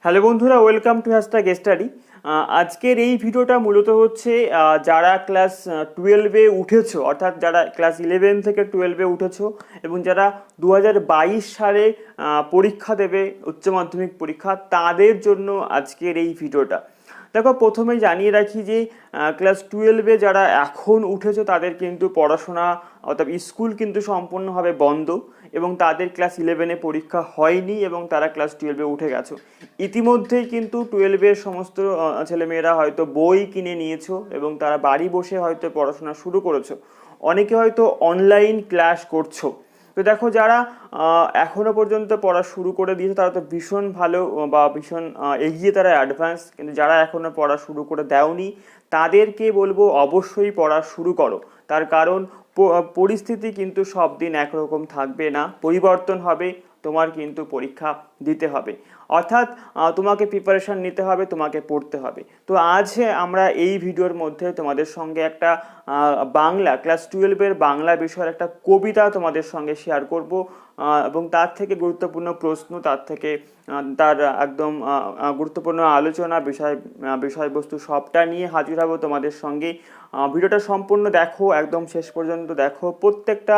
Hello বন্ধুরা, welcome to hashtag study. আজকের এই ভিডিওটা মূলত হচ্ছে যারা ক্লাস 12-এ উঠেছো, অর্থাৎ যারা ক্লাস 11 থেকে 12-এ উঠেছো এবং যারা 2022 সালে পরীক্ষা দেবে উচ্চ মাধ্যমিক পরীক্ষা, তাদের জন্য আজকের এই ভিডিওটা। দেখো, প্রথমেই জানিয়ে রাখি যে ক্লাস 12-এ যারা এখন উঠেছো তাদের কিন্তু পড়াশোনা অর্থাৎ স্কুল কিন্তু সম্পূর্ণভাবে বন্ধ এবং তাদের ক্লাস 11-এ পরীক্ষা হয়নি এবং তারা ক্লাস 12-এ উঠে গেছো। ইতিমধ্যেই কিন্তু 12-এর সমস্ত ছেলেমেয়েরা হয়তো বই কিনে নিয়েছো এবং তারা বাড়ি বসে হয়তো পড়াশোনা শুরু করেছো। অনেকে হয়তো অনলাইন ক্লাস করছো। তো দেখো, যারা এখনো পর্যন্ত পড়া শুরু করে দিয়েছে তারা তো ভীষণ ভালো বা ভীষণ এগিয়ে, তারা অ্যাডভান্স। কিন্তু যারা এখনো পড়া শুরু করে দেওনি তাদেরকে বলবো অবশ্যই পড়া শুরু করো। তার কারণ পরিস্থিতি কিন্তু সব দিন একরকম থাকবে না, পরিবর্তন হবে। তোমার কিন্তু পরীক্ষা দিতে হবে, অর্থাৎ তোমাকে প্রিপারেশন নিতে হবে, তোমাকে পড়তে হবে। তো আজ আমরা এই ভিডিওর মধ্যে তোমাদের সঙ্গে একটা বাংলা ক্লাস 12-এর বাংলা বিষয়ের একটা কবিতা তোমাদের সঙ্গে শেয়ার করব এবং তার থেকে গুরুত্বপূর্ণ প্রশ্ন, তার থেকে তার একদম গুরুত্বপূর্ণ আলোচনা, বিষয়বস্তু সবটা নিয়ে হাজির হব তোমাদের সঙ্গে। ভিডিওটা সম্পূর্ণ দেখো, একদম শেষ পর্যন্ত দেখো, প্রত্যেকটা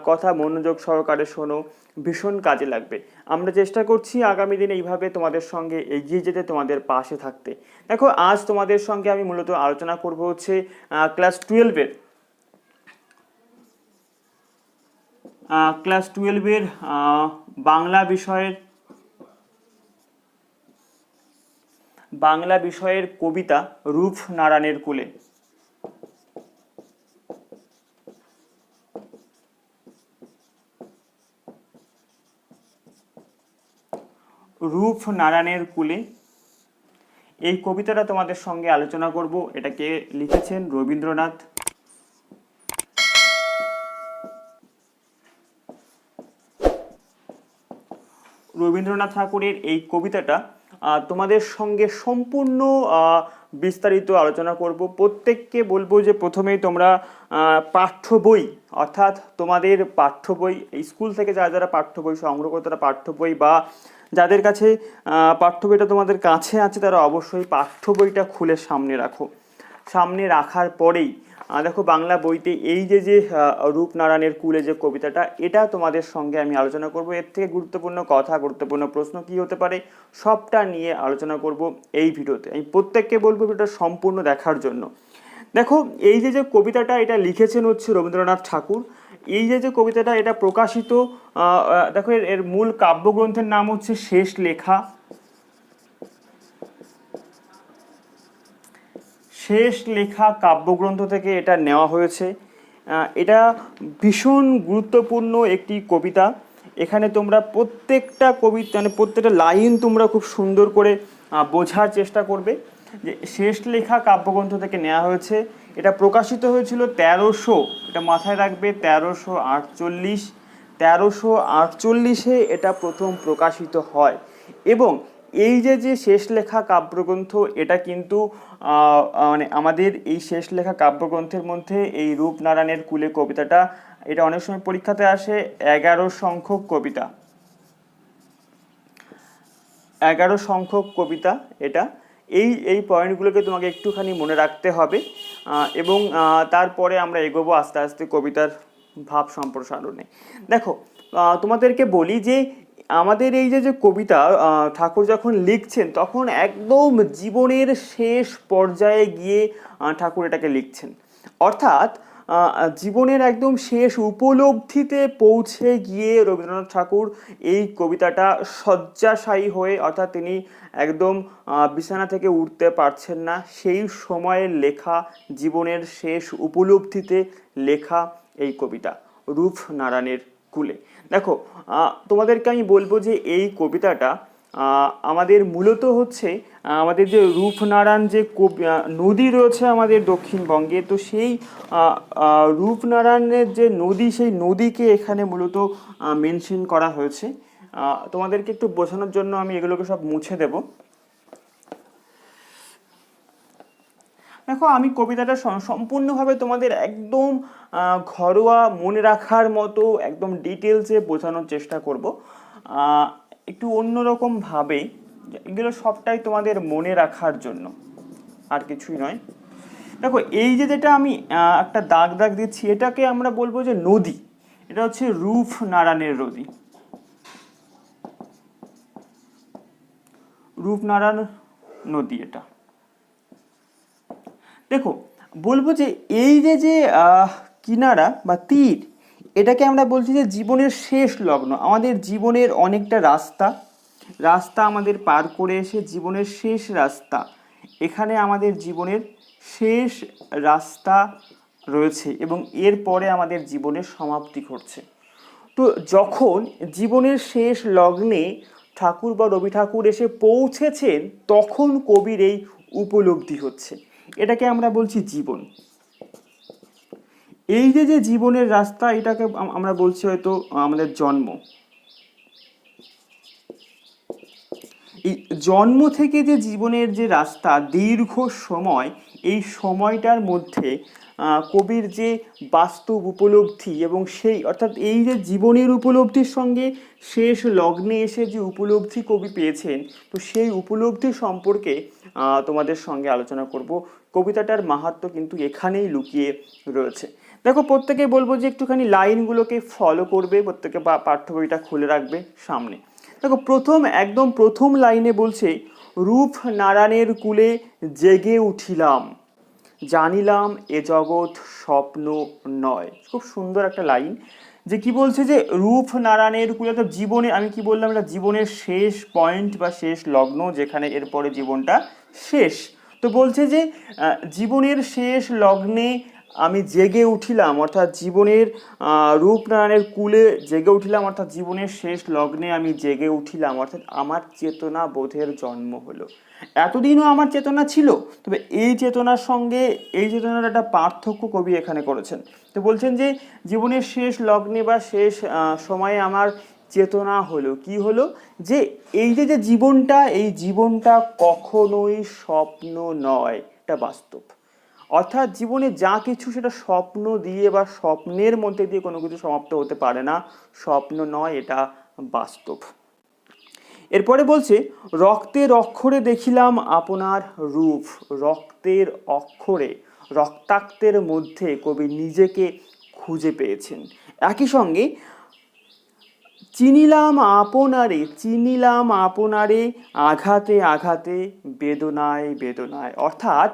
কথা মনোযোগ সহকারে শোনো, ভীষণ কাজে লাগবে। আমরা চেষ্টা করছি আগামী দিনে এইভাবে তোমাদের সঙ্গে এগিয়ে যেতে, তোমাদের পাশে থাকতে। দেখো, আজ তোমাদের সঙ্গে আমি মূলত আলোচনা করব হচ্ছে ক্লাস 12-এর বাংলা বিষয়ের কবিতা রূপ নারায়ণের কুলে। রূপ নারায়ণের কুলে, এই কবিতাটা তোমাদের সঙ্গে আলোচনা করব। এটাকে লিখেছেন রবীন্দ্রনাথ। রবীন্দ্রনাথ ঠাকুরের এই কবিতাটা তোমাদের সঙ্গে সম্পূর্ণ বিস্তারিত আলোচনা করব। প্রত্যেককে বলবো যে প্রথমেই তোমরা পাঠ্য বই, অর্থাৎ তোমাদের পাঠ্য বই, স্কুল থেকে যারা যারা পাঠ্য বই সংগ্রহ করো তারা পাঠ্য বই, বা যাদের কাছে পাঠ্য বইটা তোমাদের কাছে আছে তারা অবশ্যই পাঠ্য বইটা খুলে সামনে রাখো। সামনে রাখার পরেই দেখো, বাংলা বইতে এই যে রূপনারায়ণের কুলে যে কবিতাটা, এটা তোমাদের সঙ্গে আমি আলোচনা করব। এর থেকে গুরুত্বপূর্ণ কথা, গুরুত্বপূর্ণ প্রশ্ন কি হতে পারে, সবটা নিয়ে আলোচনা করব এই ভিডিওতে। আমি প্রত্যেককে বলবো ভিডিওটা সম্পূর্ণ দেখার জন্য। দেখো, এই যে কবিতাটা, এটা লিখেছেন হচ্ছে রবীন্দ্রনাথ ঠাকুর। এই যে কবিতাটা, এটা প্রকাশিত, দেখো এর মূল কাব্যগ্রন্থের নাম হচ্ছে শেষ লেখা। শেষ লেখা কাব্যগ্রন্থ থেকে এটা নেওয়া হয়েছে। এটা ভীষণ গুরুত্বপূর্ণ একটি কবিতা। এখানে তোমরা প্রত্যেকটা কবিতা, মানে প্রত্যেকটা লাইন তোমরা খুব সুন্দর করে বোঝার চেষ্টা করবে যে শেষ লেখা কাব্যগ্রন্থ থেকে নেওয়া হয়েছে। এটা প্রকাশিত হয়েছিল 1300, এটা মাথায় রাখবে, 1348। 1348-এ এটা প্রথম প্রকাশিত হয়। এবং এই যে শেষ লেখা কাব্যগ্রন্থ, এটা কিন্তু মানে আমাদের এই শেষ লেখা কাব্যগ্রন্থের মধ্যে এই রূপনারায়ণের কুলে কবিতাটা, এটা অনেক সময় পরীক্ষাতে আসে 11 সংখ্যক কবিতা। 11 সংখ্যক কবিতা এটা। এই পয়েন্টগুলোকে তোমাকে একটুখানি মনে রাখতে হবে এবং তারপরে আমরা এগোবো আস্তে আস্তে কবিতার ভাব সম্প্রসারণে। দেখো, তোমাদেরকে বলি যে আমাদের এই যে কবিতা ঠাকুর যখন লিখছেন তখন একদম জীবনের শেষ পর্যায়ে গিয়ে ঠাকুর এটাকে লিখছেন। অর্থাৎ জীবনের একদম শেষ উপলব্ধিতে পৌঁছে গিয়ে রবীন্দ্রনাথ ঠাকুর এই কবিতাটা শয্যাশায়ী হয়ে, অর্থাৎ তিনি একদম বিছানা থেকে উঠতে পারছেন না, সেই সময়ের লেখা, জীবনের শেষ উপলব্ধিতে লেখা এই কবিতা রূপ নারায়ণের কুলে। দেখো, তোমাদেরকে আমি বলবো যে এই কবিতাটা আমাদের মূলত হচ্ছে আমাদের যে রূপনারায়ণ যে নদী রয়েছে আমাদের দক্ষিণবঙ্গে, তো সেই রূপনারায়ণের যে নদী, সেই নদীকে এখানে মূলত মেনশন করা হয়েছে। তোমাদেরকে একটু বোঝানোর জন্য আমি এগুলোকে সব মুছে দেব। দেখো, আমি কবিতাটা সম্পূর্ণভাবে তোমাদের একদম ঘরোয়া মনে রাখার মতো একদম ডিটেলসে বোঝানোর চেষ্টা করব, একটু অন্যরকমভাবে। এগুলো সবটাই তোমাদের মনে রাখার জন্য, আর কিছুই নয়। দেখো এই যে যেটা আমি একটা দাগ দাগ দিচ্ছি, এটাকে আমরা বলবো যে নদী। এটা হচ্ছে রূপনারায়ণের নদী, রূপনারায়ণ নদী এটা। দেখো বলবো যে এই যে যে কিনারা বা তীর, এটাকে আমরা বলছি যে জীবনের শেষ লগ্ন। আমাদের জীবনের অনেকটা রাস্তা আমাদের পার করে এসে জীবনের শেষ রাস্তা, এখানে আমাদের জীবনের শেষ রাস্তা রয়েছে এবং এরপরে আমাদের জীবনের সমাপ্তি ঘটছে। তো যখন জীবনের শেষ লগ্নে ঠাকুর বা রবি ঠাকুর এসে পৌঁছেছেন, তখন কবির এই উপলব্ধি হচ্ছে, এটাকে আমরা বলছি জীবন। এই যে যে জীবনের রাস্তা, এটাকে আমরা বলছি হয়তো আমাদের জন্ম। এই জন্ম থেকে যে জীবনের যে রাস্তা, দীর্ঘ সময়, এই সময়টার মধ্যে কবির যে বাস্তব উপলব্ধি এবং সেই অর্থাৎ এই যে জীবনের উপলব্ধির সঙ্গে শেষ লগ্নে এসে যে উপলব্ধি কবি পেয়েছেন, তো সেই উপলব্ধি সম্পর্কে তোমাদের সঙ্গে আলোচনা করব। কবিতাটার মাহাত্ম্য কিন্তু এখানেই লুকিয়ে রয়েছে। দেখো প্রত্যেকে বলবো যে একটুখানি লাইনগুলোকে ফলো করবে, প্রত্যেকে পাঠ্য বইটা খুলে রাখবে সামনে। দেখো একদম প্রথম লাইনে বলছে, রূপ নারায়ণের কুলে জেগে উঠিলাম, জানিলাম এ জগৎ স্বপ্ন নয়। খুব সুন্দর একটা লাইন, যে কি বলছে যে রূপ নারায়ণের কুলে, তো জীবনে আমি কি বললাম, এটা জীবনের শেষ পয়েন্ট বা শেষ লগ্ন, যেখানে এরপরে জীবনটা শেষ। তো বলছে যে জীবনের শেষ লগ্নে আমি জেগে উঠিলাম, অর্থাৎ জীবনের রূপনারায়ণের কুলে জেগে উঠিলাম, অর্থাৎ জীবনের শেষ লগ্নে আমি জেগে উঠিলাম, অর্থাৎ আমার চেতনা বোধের জন্ম হলো। এতদিনও আমার চেতনা ছিল, তবে এই চেতনার সঙ্গে এই চেতনার একটা পার্থক্য কবি এখানে করেছেন। তো বলছেন যে জীবনের শেষ লগ্নে বা শেষ সময়ে আমার চেতনা হলো, কি হলো, যে এই যে যে জীবনটা, এই জীবনটা কখনোই স্বপ্ন নয়, এটা বাস্তব। অর্থাৎ জীবনে যা কিছু সেটা স্বপ্ন দিয়ে বা স্বপ্নের মধ্যে দিয়ে কোনো কিছু সমাপ্ত হতে পারে না, স্বপ্ন নয়, এটা বাস্তব। এরপরে বলছে, রক্তের অক্ষরে দেখিলাম আপনার রূপ। রক্তের অক্ষরে, রক্তাক্তের মধ্যে কবি নিজেকে খুঁজে পেয়েছেন। একই সঙ্গে চিনিলাম আপনারে আঘাতে আঘাতে বেদনায় বেদনায়। অর্থাৎ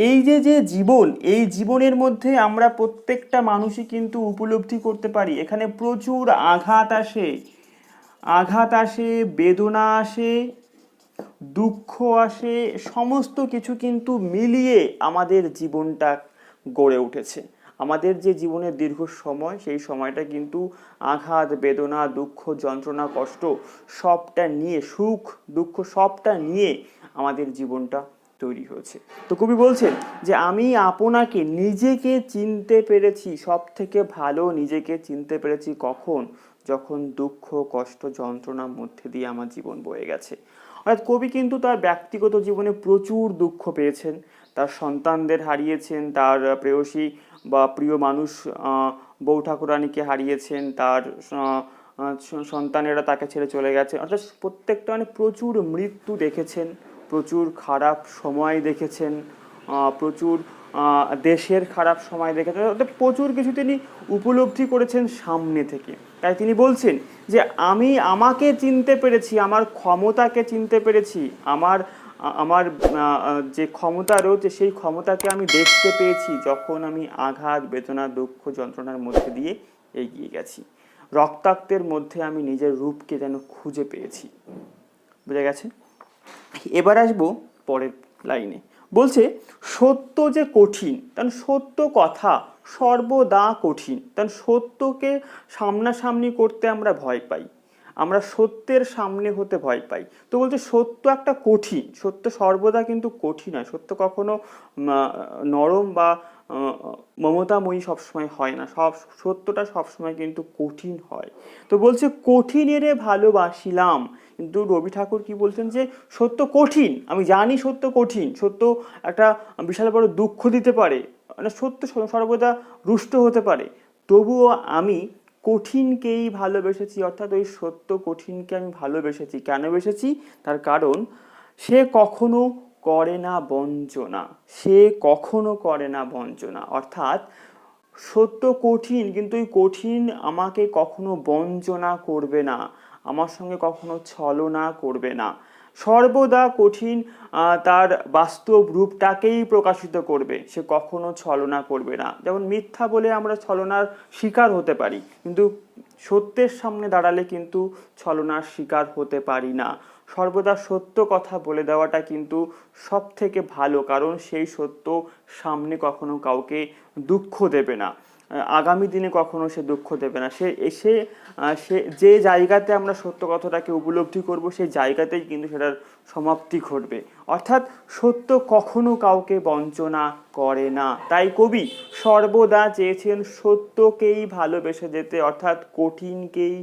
এই যে যে জীবন, এই জীবনের মধ্যে আমরা প্রত্যেকটা মানুষই কিন্তু উপলব্ধি করতে পারি, এখানে প্রচুর আঘাত আসে, বেদনা আসে, দুঃখ আসে, সমস্ত কিছু কিন্তু মিলিয়ে আমাদের জীবনটা গড়ে উঠেছে। আমাদের যে জীবনের দীর্ঘ সময়, সেই সময়টা কিন্তু আঘাত, বেদনা, দুঃখ, যন্ত্রণা, কষ্ট সবটা নিয়ে, সুখ দুঃখ সবটা নিয়ে আমাদের জীবনটা তৈরি হয়েছে। তো কবি বলছেন যে আমি আপনাকে, নিজেকে চিনতে পেরেছি, সব থেকে ভালো নিজেকে চিনতে পেরেছি কখন, যখন দুঃখ, কষ্ট, যন্ত্রণার মধ্যে দিয়ে আমার জীবন বয়ে গেছে। অর্থাৎ কবি কিন্তু তার ব্যক্তিগত জীবনে প্রচুর দুঃখ পেয়েছেন, তার সন্তানদের হারিয়েছেন, তার প্রেয়সী বা প্রিয় মানুষ বউ ঠাকুরানীকে হারিয়েছেন, তার সন্তানেরা তাকে ছেড়ে চলে গেছে, অর্থাৎ প্রত্যেকটা মানে প্রচুর মৃত্যু দেখেছেন, প্রচুর খারাপ সময় দেখেছেন, প্রচুর দেশের খারাপ সময় দেখেছেন, অর্থাৎ প্রচুর কিছু তিনি উপলব্ধি করেছেন সামনে থেকে। তাই তিনি বলছেন যে আমি আমাকে চিনতে পেরেছি, আমার ক্ষমতাকে চিনতে পেরেছি, আমার যে ক্ষমতা রয়েছে সেই ক্ষমতাকে আমি দেখতে পেয়েছি যখন আমি আঘাত, বেদনা, দুঃখ, যন্ত্রণার মধ্যে দিয়ে এগিয়ে গেছি। রক্তাক্তের মধ্যে আমি নিজের রূপকে যেন খুঁজে পেয়েছি। বুঝা গেছে? এবার আসবো পরের লাইনে। বলছে, সত্য যে কঠিন, কারণ সত্য কথা সর্বদা কঠিন, কারণ সত্যকে সামনাসামনি করতে আমরা ভয় পাই, আমরা সত্যের সামনে হতে ভয় পাই। তো বলছে সত্য একটা কঠিন, সত্য সর্বদা কিন্তু কঠিন হয়, সত্য কখনো নরম বা মমতাময়ী সবসময় হয় না, সত্যটা সবসময় কিন্তু কঠিন হয়। তো বলছে কঠিনেরে ভালোবাসিলাম, কিন্তু রবি ঠাকুর কি বলছেন যে সত্য কঠিন, আমি জানি সত্য কঠিন, সত্য একটা বিশাল বড় দুঃখ দিতে পারে, মানে সত্য সর্বদা রুষ্ট হতে পারে, তবুও আমি কঠিনকেই ভালোবেসেছি। অর্থাৎ ওই সত্য কঠিনকে আমি ভালোবেসেছি। কেন বেসেছি? তার কারণ সে কখনো করে না বঞ্চনা, সে কখনো করে না বঞ্চনা। অর্থাৎ সত্য কঠিন, কিন্তু এই কঠিন আমাকে কখনো বঞ্চনা করবে না, আমার সঙ্গে কখনো ছলনা করবে না, সর্বদা কঠিন তার বাস্তব রূপটাকেই প্রকাশিত করবে, সে কখনো ছলনা করবে না। যেমন মিথ্যা বলে আমরা ছলনার শিকার হতে পারি, কিন্তু সত্যের সামনে দাঁড়ালে কিন্তু ছলনার শিকার হতে পারি না। সর্বদা সত্য কথা বলে দেওয়াটা কিন্তু সব থেকে ভালো, কারণ সেই সত্য সামনে কখনো কাউকে দুঃখ দেবে না, আগামী দিনে কখনো সে দুঃখ দেবে না। সে এসে সে যে জায়গাতে আমরা সত্য কথাটাকে উপলব্ধি করব, সেই জায়গাতেই কিন্তু সেটার সমাপ্তি ঘটবে। অর্থাৎ সত্য কখনো কাউকে বঞ্চনা করে না। তাই কবি সর্বদা চেয়েছেন সত্যকেই ভালোবেসে যেতে, অর্থাৎ কঠিনকেই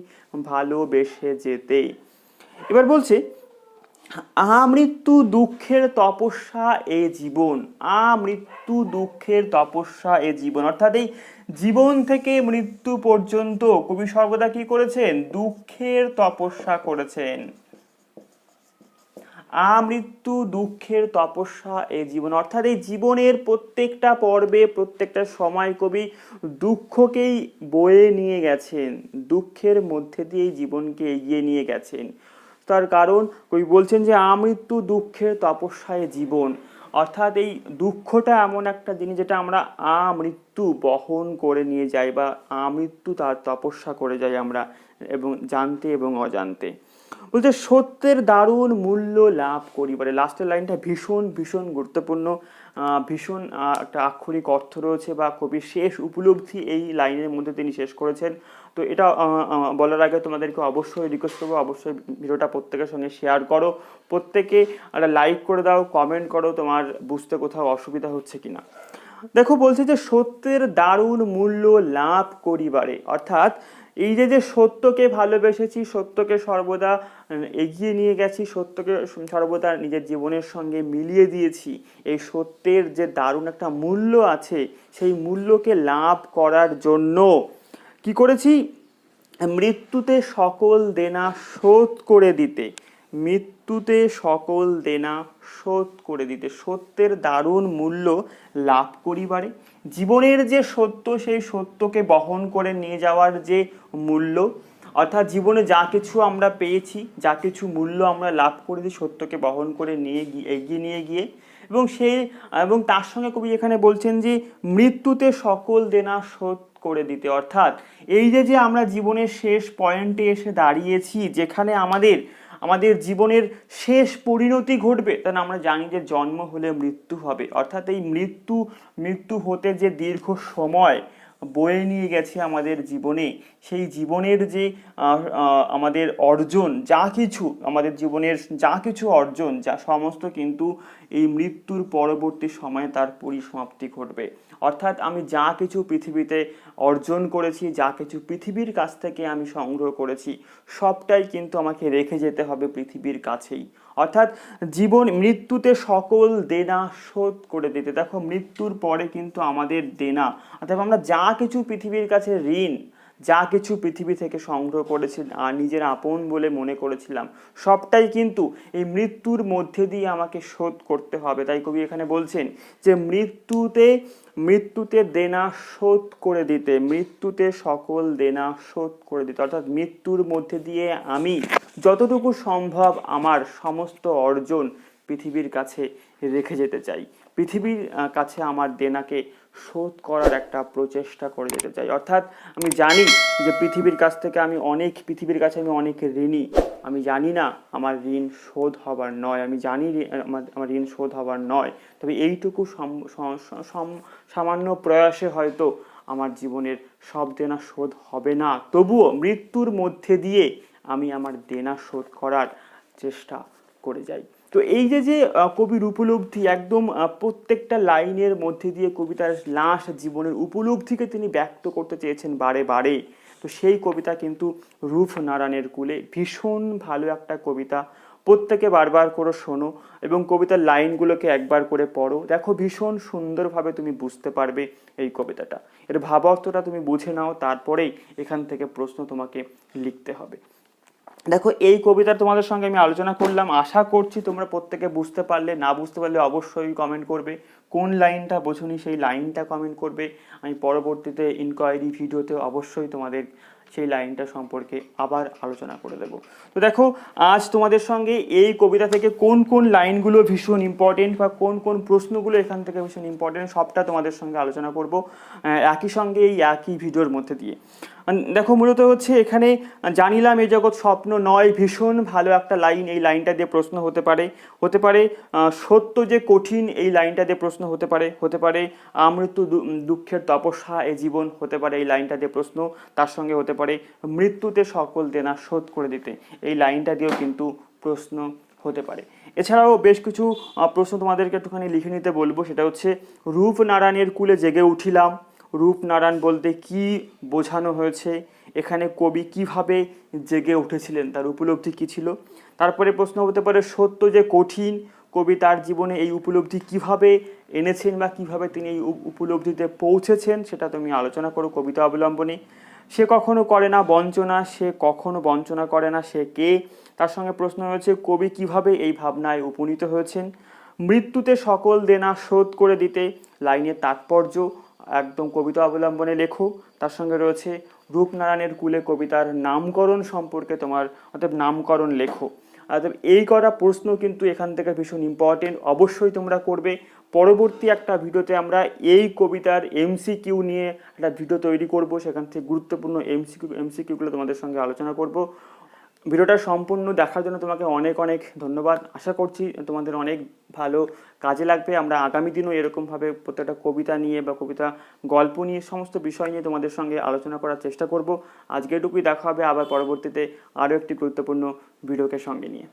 ভালোবেসে যেতে। এবার বলছে, আমৃত্যু দুঃখের তপস্যা এ জীবন, আমৃত্যু দুঃখের তপস্যা এ জীবন। অর্থাৎ এই জীবন থেকে মৃত্যু পর্যন্ত কবি সর্বদা কি করেছেন? দুঃখের তপস্যা করেছেন। আমৃত্যু দুঃখের তপস্যা এ জীবন, অর্থাৎ এই জীবনের প্রত্যেকটা পর্বে, প্রত্যেকটা সময় কবি দুঃখকেই বয়ে নিয়ে গেছেন, দুঃখের মধ্যে দিয়ে জীবনকে এগিয়ে নিয়ে গেছেন। তার কারণ কবি বলছেন যে আমৃত্যু দুঃখের তপস্যায় জীবন, অর্থাৎ এই দুঃখটা এমন একটা জিনিস যেটা আমরা আমৃত্যু বহন করে নিয়ে যাই, বা আমৃত্যু তার তপস্যা করে যাই আমরা, এবং জানতে এবং অজান্তে। বলতে সত্যের দারুণ মূল্য লাভ করিবারে, লাস্টের লাইনটা ভীষণ ভীষণ গুরুত্বপূর্ণ, ভীষণ একটা আক্ষরিক অর্থ রয়েছে, বা কবির শেষ উপলব্ধি এই লাইনের মধ্যে তিনি শেষ করেছেন। তো এটা বলার আগে তোমাদেরকে অবশ্যই রিকোয়েস্ট করবো, অবশ্যই ভিডিওটা প্রত্যেকের সঙ্গে শেয়ার করো, প্রত্যেকে একটা লাইক করে দাও, কমেন্ট করো তোমার বুঝতে কোথাও অসুবিধা হচ্ছে কিনা। দেখো বলছে যে সত্যের দারুণ মূল্য লাভ করিবারে, অর্থাৎ এই যে সত্যকে ভালোবেসেছি, সত্যকে সর্বদা এগিয়ে নিয়ে গেছি, সত্যকে সর্বদা নিজের জীবনের সঙ্গে মিলিয়ে দিয়েছি, এই সত্যের যে দারুণ একটা মূল্য আছে, সেই মূল্যকে লাভ করার জন্য কি করেছি? মৃত্যুতে সকল দেনা শোধ করে দিতে, মৃত্যুতে সকল দেনা শোধ করে দিতে, সত্যের দারুণ মূল্য লাভ করিবারে, জীবনের যে সত্য, সেই সত্যকে বহন করে নিয়ে যাওয়ার যে মূল্য, অর্থাৎ জীবনে যা কিছু আমরা পেয়েছি, যা কিছু মূল্য আমরা লাভ করেছি সত্যকে বহন করে নিয়ে গিয়ে এগিয়ে নিয়ে গিয়ে, এবং তার সঙ্গে কবি এখানে বলছেন যে মৃত্যুতে সকল দেনা শোধ করে দিতে। অর্থাৎ এই যে আমরা জীবনের শেষ পয়েন্টে এসে দাঁড়িয়েছি, যেখানে আমাদের জীবনের শেষ পরিণতি ঘটবে, কারণ আমরা জানি যে জন্ম হলে মৃত্যু হবে, অর্থাৎ এই মৃত্যু হতে যে দীর্ঘ সময় বয়ে নিয়ে গেছে আমাদের জীবনে, সেই জীবনের যে আমাদের অর্জন, যা কিছু আমাদের জীবনের যা কিছু অর্জন, যা সমস্ত কিন্তু এই মৃত্যুর পরবর্তী সময়ে তার পরিসমাপ্তি ঘটবে। অর্থাৎ আমি যা কিছু পৃথিবীতে অর্জন করেছি, যা কিছু পৃথিবীর কাছ থেকে আমি সংগ্রহ করেছি, সবটাই কিন্তু আমাকে রেখে যেতে হবে পৃথিবীর কাছেই। অর্থাৎ মৃত্যুতে সকল দেনা শোধ করে দিতে। দেখো মৃত্যুর পরে কিন্তু আমাদের দেনা, অর্থাৎ আমরা যা কিছু পৃথিবীর কাছে ঋণ, যা কিছু পৃথিবী থেকে সংগ্রহ করেছি আর নিজের আপন বলে মনে করেছিলাম, সবটাই কিন্তু এই মৃত্যুর মধ্যে দিয়ে আমাকে শোধ করতে হবে। তাই কবি এখানে বলছেন যে মৃত্যুতে দেনা শোধ করে দিতে, মৃত্যুতে সকল দেনা শোধ করে দিতে, অর্থাৎ মৃত্যুর মধ্যে দিয়ে আমি যতটুকু সম্ভব আমার সমস্ত অর্জন পৃথিবীর কাছে রেখে যেতে চাই, পৃথিবীর কাছে আমার দেনাকে শোধ করার একটা প্রচেষ্টা করে যেতে চাই। অর্থাৎ আমি জানি যে পৃথিবীর কাছে আমি অনেক ঋণী, আমি জানি না আমার ঋণ শোধ হবার নয়, আমি জানি আমার ঋণ শোধ হবার নয়, তবে এইটুকু সামান্য প্রয়াসে হয়তো আমার জীবনের সব দেনা শোধ হবে না, তবুও মৃত্যুর মধ্যে দিয়ে আমি আমার দেনা শোধ করার চেষ্টা করে যাই। তো এই যে কবির উপলব্ধি, একদম প্রত্যেকটা লাইনের মধ্যে দিয়ে কবিতার লাস্ট জীবনের উপলব্ধিকে তিনি ব্যক্ত করতে চেয়েছেন বারে বারে। তো সেই কবিতা কিন্তু রূপনারায়ণের কূলে, ভীষণ ভালো একটা কবিতা, প্রত্যেকে বারবার করে শোনো এবং কবিতার লাইনগুলোকে একবার করে পড়ো, দেখো ভীষণ সুন্দরভাবে তুমি বুঝতে পারবে এই কবিতাটা, এর ভাবার্থটা তুমি বুঝে নাও, তারপরেই এখান থেকে প্রশ্ন তোমাকে লিখতে হবে। দেখো এই কবিতা তোমাদের সঙ্গে আমি আলোচনা করলাম, আশা করছি তোমরা প্রত্যেকে বুঝতে পারলে, না বুঝতে পারলে অবশ্যই কমেন্ট করবে, কোন লাইনটা বোঝনি সেই লাইনটা কমেন্ট করবে, আমি পরবর্তীতে ইনকোয়ারি ভিডিওতে অবশ্যই তোমাদের সেই লাইনটা সম্পর্কে আবার আলোচনা করে দেবো। তো দেখো আজ তোমাদের সঙ্গে এই কবিতা থেকে কোন কোন লাইনগুলো ভীষণ ইম্পর্টেন্ট বা কোন কোন প্রশ্নগুলো এখান থেকে ভীষণ ইম্পর্টেন্ট সবটা তোমাদের সঙ্গে আলোচনা করব একই সঙ্গে এই একই ভিডিওর মধ্যে দিয়ে। দেখো মূলত হচ্ছে এখানে জানিলাম এই জগৎ স্বপ্ন নয়, ভীষণ ভালো একটা লাইন, এই লাইনটা দিয়ে প্রশ্ন হতে পারে। হতে পারে সত্য যে কঠিন, এই লাইনটা দিয়ে প্রশ্ন হতে পারে। হতে পারে আমৃত্যু দুঃখের তপস্যা এ জীবন, হতে পারে এই লাইনটা দিয়ে প্রশ্ন। তার সঙ্গে হতে পারে মৃত্যুতে সকল দেনা শোধ করে দিতে, এই লাইনটা দিয়েও কিন্তু প্রশ্ন হতে পারে। এছাড়াও বেশ কিছু প্রশ্ন তোমাদেরকে একটুখানি লিখে নিতে বলবো, সেটা হচ্ছে রূপনারায়ণের কুলে জেগে উঠিলাম, রূপনারায়ণ বলতে কি বোঝানো হয়েছে, এখানে কবি কিভাবে জেগে উঠেছিলেন, তার উপলব্ধি কী ছিল। তারপরে প্রশ্ন হতে পারে সত্য যে কঠিন, কবি তার জীবনে এই উপলব্ধি কিভাবে এনেছেন বা কিভাবে তিনি এই উপলব্ধিতে পৌঁছেছেন, সেটা তুমি আলোচনা করো কবিতা অবলম্বনে। সে কখনো করে না বঞ্চনা, সে কখনো বঞ্চনা করে না, সে কে। তার সঙ্গে প্রশ্ন হয়েছে কবি কিভাবে এই ভাবনায় উপনীত হয়েছেন। মৃত্যুতে সকল দেনা শোধ করে দিতে, লাইনের তাৎপর্য একদম কবিতা অবলম্বনে লেখো। তার সঙ্গে রয়েছে রূপনারায়ণের কুলে কবিতার নামকরণ সম্পর্কে তোমার অর্থাৎ নামকরণ লেখো। অর্থাৎ এই করা প্রশ্ন কিন্তু এখান থেকে ভীষণ ইম্পর্টেন্ট, অবশ্যই তোমরা করবে। পরবর্তী একটা ভিডিওতে আমরা এই কবিতার এমসিকিউ নিয়ে একটা ভিডিও তৈরি করব, সেখান থেকে গুরুত্বপূর্ণ এমসিকিউগুলো তোমাদের সঙ্গে আলোচনা করব। ভিডিওটা সম্পূর্ণ দেখার জন্য তোমাকে অনেক অনেক ধন্যবাদ। আশা করছি তোমাদের অনেক ভালো কাজে লাগবে। আমরা আগামী দিনও এরকমভাবে প্রত্যেকটা কবিতা নিয়ে বা কবিতা গল্প নিয়ে সমস্ত বিষয় নিয়ে তোমাদের সঙ্গে আলোচনা করার চেষ্টা করব। আজকে এটুকুই, দেখা হবে আবার পরবর্তীতে আরও একটি গুরুত্বপূর্ণ ভিডিওকে সঙ্গে নিয়ে।